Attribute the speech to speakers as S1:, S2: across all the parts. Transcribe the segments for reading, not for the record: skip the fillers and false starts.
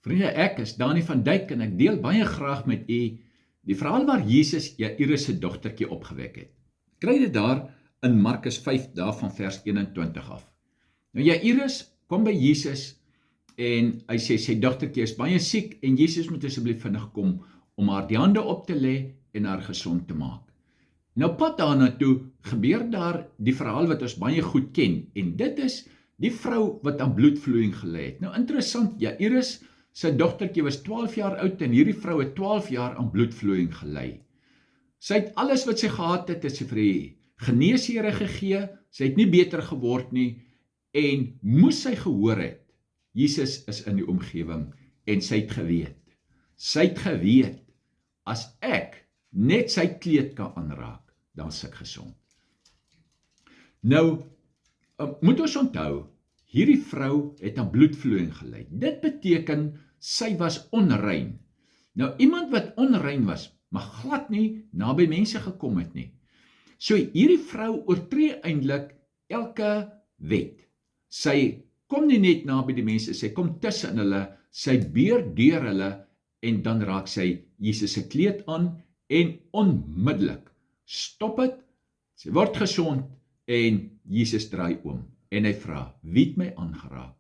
S1: Vriende, ek is Dani van Dijk en ek deel baie graag met u die verhaal waar Jesus Jairus se dogtertjie opgewek het. Kry dit daar in Markus 5 daarvan vers 21 af. Nou Jairus kom by Jesus en hy sê sy dogtertjie is baie siek en Jesus moet asseblief vinnig kom om haar die hande op te lê en haar gesond te maak. Nou pad daarna toe gebeur daar die verhaal wat ons baie goed ken en dit is die vrou wat aan bloedvloeiing gelei het. Nou interessant, Jairus sy dogtertjie was 12 jaar oud en hierdie vrou het 12 jaar aan bloedvloeiing gelei. Sy het alles wat sy gehad het sy vir die geneeshere gegee, sy het nie beter geword nie en moes sy gehoor het, Jesus is in die omgewing en sy het geweet, as ek net sy kleed kan aanraak, dan is ek gesond. Nou, moet ons onthou, hierdie vrou het aan bloedvloeiing gelei. Dit beteken, sy was onrein. Nou, iemand wat onrein was, mag glad nie naby mense gekom het nie. So, hierdie vrou oortree eintlik elke wet. Sy kom nie net naby die mense, sy kom tussen hulle, sy beer deur hulle, en dan raak sy Jesus se kleed aan, en onmiddellik stop het, sy word gesond, en Jesus draai om, en hy vra, wie het my aangeraak?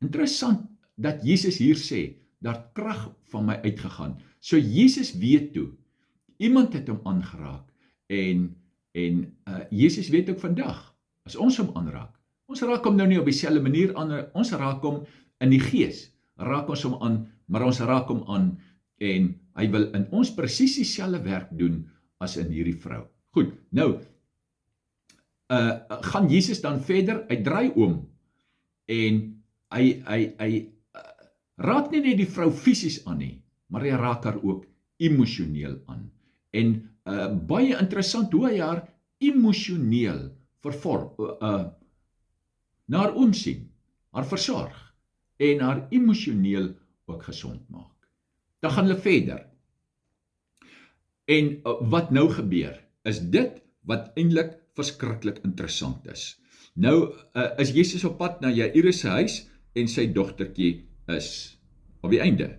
S1: Interessant, dat Jesus hier sê, daar het krag van my uitgegaan, so Jesus weet toe, iemand het hom aangeraak, en Jesus weet ook vandag, as ons hom aanraak, ons raak hom nou nie op dieselfde manier aan, ons raak hom in die gees, raak ons hom aan, maar ons raak hom aan, en hy wil in ons presies dieselfde werk doen, as in hierdie vrou. Goed, nou, gaan Jesus dan verder, hy draai om, en hy raak nie net die vrou fisies aan nie, maar hy raak haar ook emosioneel aan. En baie interessant hoe hy haar emosioneel na haar omsien, haar versorg, en haar emosioneel ook gesond maak. Dan gaan hulle verder. En wat nou gebeur, is dit wat eintlik verskriklik interessant is. Nou is Jesus op pad na Jairus se huis en sy dogtertjie is op die einde.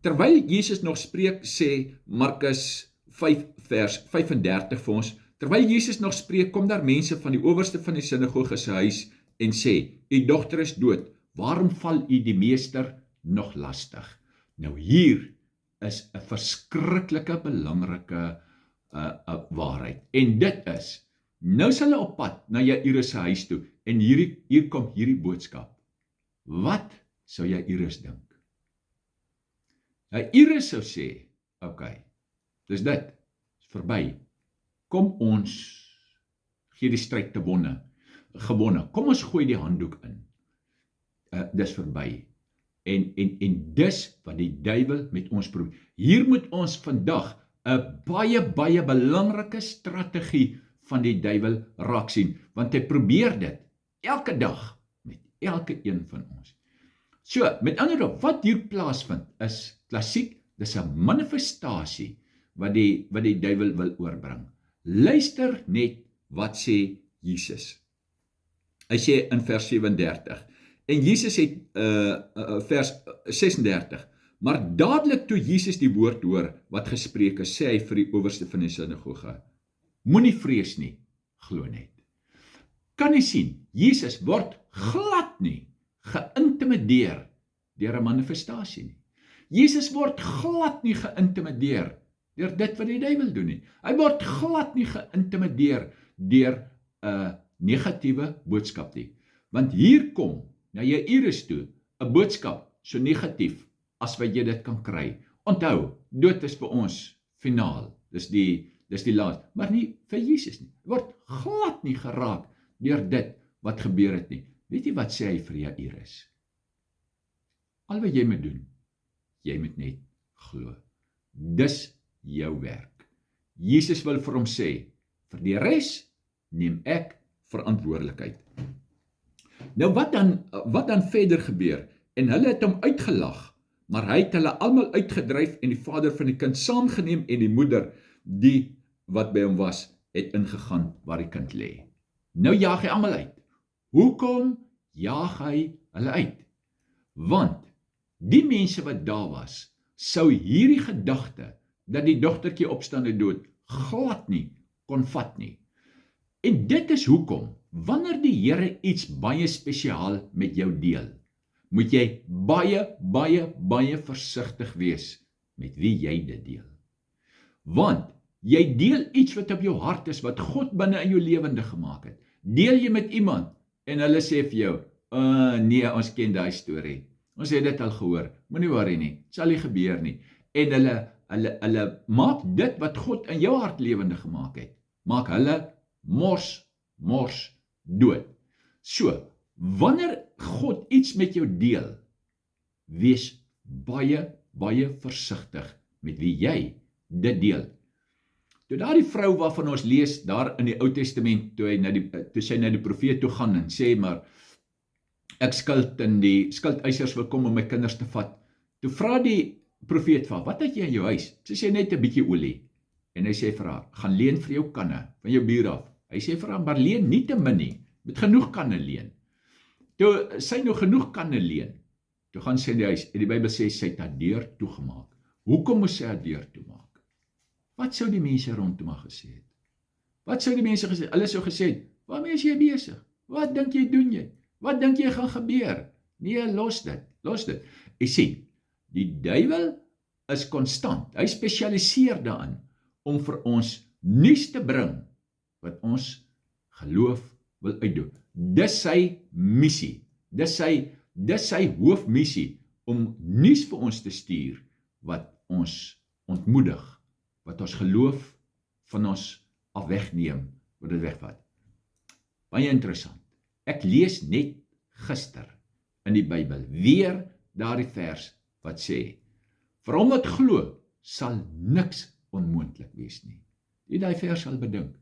S1: Terwyl Jesus nog spreek, sê Markus 5 vers 35 vir ons, terwyl Jesus nog spreek, kom daar mense van die owerste van die sinagoge se huis en sê, u dogter is dood, waarom val u die meester nog lastig? Nou hier is 'n verskriklike belangrike waarheid. En dit is, nou is hulle op pad na Jairus se huis toe, en hier kom hierdie boodskap. Wat sou Jairus dink? Jairus sou sê, okay, dis dit, is verby. Kom ons gee die stryd gewonne. Kom ons gooi die handdoek in. Dis verby. En dis wat die duiwel met ons probeer. Hier moet ons vandag 'n baie belangrike strategie van die duiwel raak sien, want hy probeer dit elke dag met elke een van ons. So, met ander woorde, wat hier plaasvind is klassiek, dis 'n manifestasie wat die duiwel wil oorbring. Luister net wat sê Jesus. Hy sê in vers 37, en Jesus het vers 36, maar dadelik toe Jesus die woord hoor wat gespreek is, sê hy vir die owerste van die sinagoge, moenie vrees nie, glo net. Kan jy sien, Jesus word glad nie geïntimideer deur 'n manifestasie nie. Jesus word glad nie geïntimideer deur dit wat die duiwel doen nie. Hy word glad nie geïntimideer deur 'n negatiewe boodskap nie. Want hier kom na Jairus toe 'n boodskap so negatief as wat jy dit kan kry. Onthou, dood is vir ons finaal. Dis die laaste, maar nie vir Jesus nie. Word glad nie geraak deur dit wat gebeur het nie. Weet jy wat sê hy vir Jairus? Al wat jy moet doen, jy moet net glo. Dis jou werk. Jesus wil vir hom sê, vir die res neem ek verantwoordelikheid. Nou wat dan verder gebeur? En hulle het hom uitgelag, maar hy het hulle almal uitgedryf en die vader van die kind saamgeneem en die moeder, die wat by hom was, het ingegaan waar die kind lê. Nou jaag hy almal uit. Hoekom jaag hy hulle uit? Want die mense wat daar was, sou hierdie gedagte, dat die dogtertjie opstaan uit dood, glad nie kon vat nie. En dit is hoekom, wanneer die Here iets baie spesiaal met jou deel, moet jy baie versigtig wees met wie jy dit deel. Want jy deel iets wat op jou hart is, wat God binne in jou lewende gemaak het. Deel jy met iemand, en hulle sê vir jou, nee, ons ken daai storie. Ons het dit al gehoor, moenie worry nie, dit sal nie gebeur nie. En hulle maak dit wat God in jou hart lewende gemaak het, maak hulle mors dood. So, wanneer God iets met jou deel, wees baie versigtig met wie jy dit deel. Toe daardie vrou waarvan ons lees daar in die Ou Testament, toe sy na die profeet toe gaan en sê, maar ek skuld en die skuldeisers wil kom om my kinders te vat. Toe vra die profeet vir haar, wat het jy in jou huis? Sy sê net 'n bietjie olie. En hy sê vir haar, gaan leen vir jou kanne van jou buur af. Hy sê vir haar, maar leen nie te min nie, met genoeg kanne leen. Toe sy nou genoeg kanne leen, toe gaan sy in die huis, en die Bybel sê, sy het haar deur toegemaak. Hoekom moes sy haar deur toemaak? Wat sou die mense rondom haar gesê het? Wat sou die mense gesê het? Hulle sou gesê het, waarmee is jy besig? Wat dink jy doen jy? Wat dink jy gaan gebeur? Nee, los dit. Jy sien, die duiwel is konstant. Hy spesialiseer daarin om vir ons nuus te bring wat ons geloof wil uitdoen. Dis sy missie. Dis sy hoofmissie om nuus vir ons te stuur wat ons ontmoedig, wat ons geloof van ons af wegneem, wat dit wegvat. Baie interessant. Ek lees net gister in die Bybel weer daardie vers wat sê, vir hom wat glo, sal niks onmoontlik wees nie. Jy daai vers sal bedink.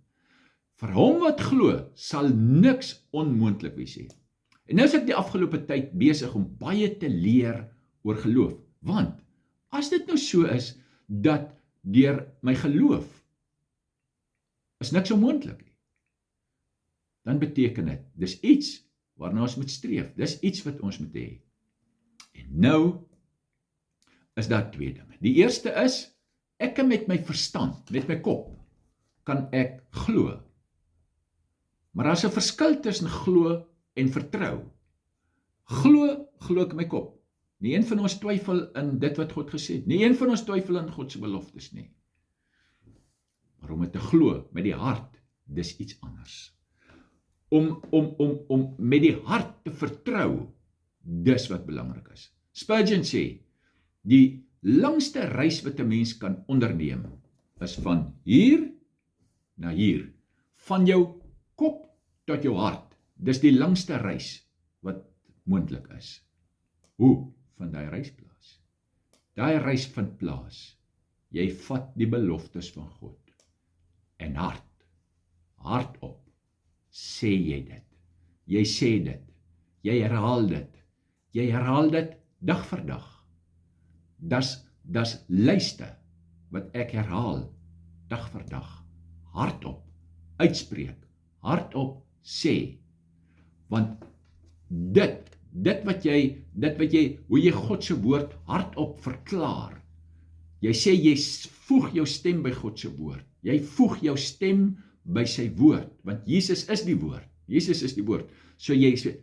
S1: Vir hom wat glo, sal niks onmoontlik wees nie. En nou is ek die afgelope tyd besig om baie te leer oor geloof, want as dit nou so is, dat deur my geloof is niks onmoontlik nie, dan beteken dit, dis iets waarna ons moet streef, dis iets wat ons moet hê. En nou is daar twee dinge. Die eerste is, ek kan met my verstand, met my kop, kan ek glo. Maar daar is 'n verskil tussen glo en vertrou. Glo ek in my kop. Nie een van ons twyfel in dit wat God gesê het. Nie een van ons twyfel in God se beloftes nie. Maar om dit te glo met die hart, dis iets anders. Om met die hart te vertrou, dis wat belangrik is. Spurgeon sê, die langste reis wat 'n mens kan onderneem, is van hier na hier. Van jou kop tot jou hart. Dis die langste reis wat moontlik is. Hoe? Van daai reis plaas. Daai reis vind plaas. Jy vat die beloftes van God. En hardop, sê jy dit. Jy sê dit. Jy herhaal dit. Jy herhaal dit dag vir dag. Das lyste wat ek herhaal, dag vir dag. Hardop, uitspreek. Hardop, sê. Want dit wat jy, hoe jy God se woord hardop verklaar. Jy sê, jy voeg jou stem by God se woord. Jy voeg jou stem by sy woord, want Jesus is die woord. Jesus is die woord. So jy sê,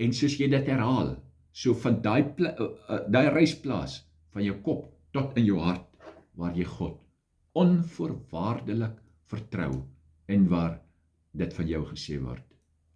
S1: en soos jy dit herhaal, so van daai reisplaas van jou kop tot in jou hart, waar jy God onvoorwaardelik vertrou en waar dit van jou gesê word.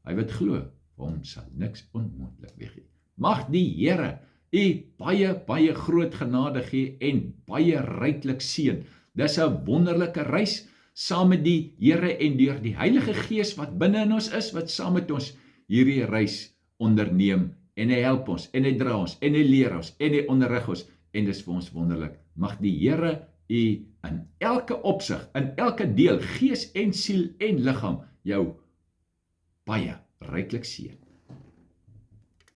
S1: Hy wat glo, vir hom sal niks onmoontlik wees nie. Mag die Here u baie groot genade gee en baie ryklik seën. Dis 'n wonderlike reis saam met die Here en deur die Heilige Gees wat binne in ons is, wat saam met ons hierdie reis onderneem, en hy help ons, en hy dra ons, en hy leer ons, en hy onderrig ons, en dis vir ons wonderlik. Mag die Here u in elke opsig, in elke deel, gees en siel en liggaam, jou baie ryklik seën.